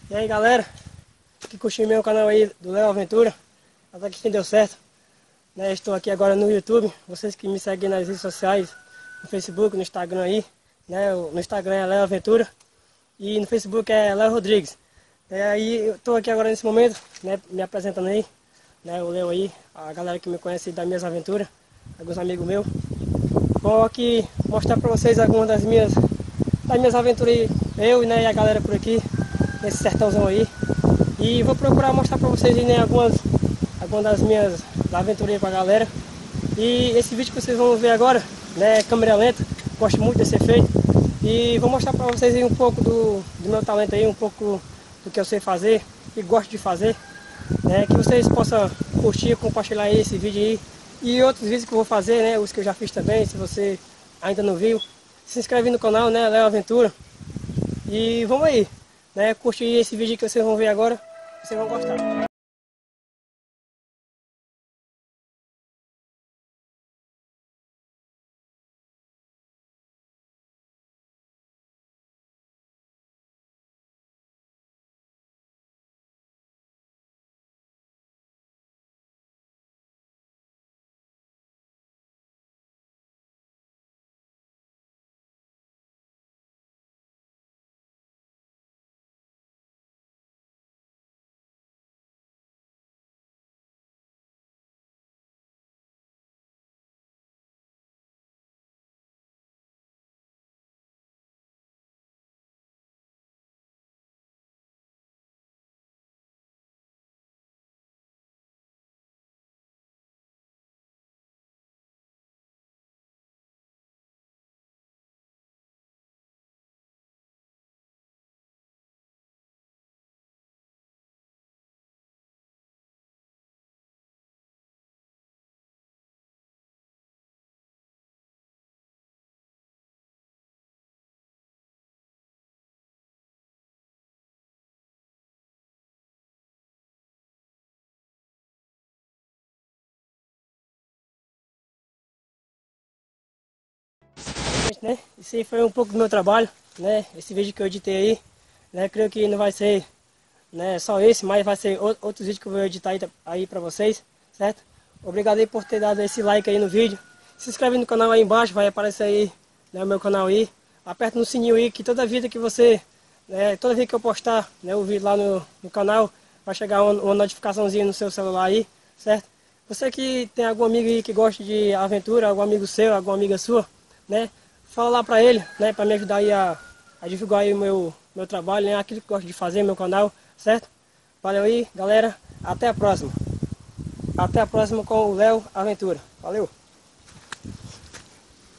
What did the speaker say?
E aí galera, que curtiu meu canal aí do Léo Aventura, até que deu certo, né? Estou aqui agora no YouTube, vocês que me seguem nas redes sociais, no Facebook, no Instagram aí, né? No Instagram é Léo Aventura e no Facebook é Léo Rodrigues. Aí eu estou aqui agora nesse momento, né? Me apresentando aí, né? O Léo aí, a galera que me conhece das minhas aventuras, alguns amigos meus. Vou aqui mostrar para vocês algumas das minhas aventuras aí, eu, né, e a galera por aqui, nesse sertãozão aí. E vou procurar mostrar para vocês aí, né, algumas das minhas aventuras com a galera. E esse vídeo que vocês vão ver agora, né, é câmera lenta, gosto muito desse efeito. E vou mostrar para vocês aí um pouco do meu talento aí, um pouco do que eu sei fazer e gosto de fazer, né, que vocês possam curtir, compartilhar aí esse vídeo aí. E outros vídeos que eu vou fazer, né, os que eu já fiz também, se você ainda não viu, se inscreve no canal, né, Léo Aventura. E vamos aí, né, curtir esse vídeo que vocês vão ver agora, vocês vão gostar. Né? Isso aí foi um pouco do meu trabalho, né? Esse vídeo que eu editei aí, né? Creio que não vai ser, né, só esse, mas vai ser outros vídeos que eu vou editar aí pra vocês, certo? Obrigado aí por ter dado esse like aí no vídeo. Se inscreve no canal aí embaixo, vai aparecer aí, né, o meu canal aí. Aperta no sininho aí que toda vida que você, né, toda vez que eu postar, né, o vídeo lá no canal, vai chegar uma notificaçãozinha no seu celular aí, certo? Você que tem algum amigo aí que gosta de aventura, algum amigo seu, alguma amiga sua, né? Fala lá pra ele, né, pra me ajudar aí a divulgar aí o meu trabalho, né, aquilo que eu gosto de fazer, meu canal, certo? Valeu aí, galera, até a próxima. Até a próxima com o Léo Aventura. Valeu!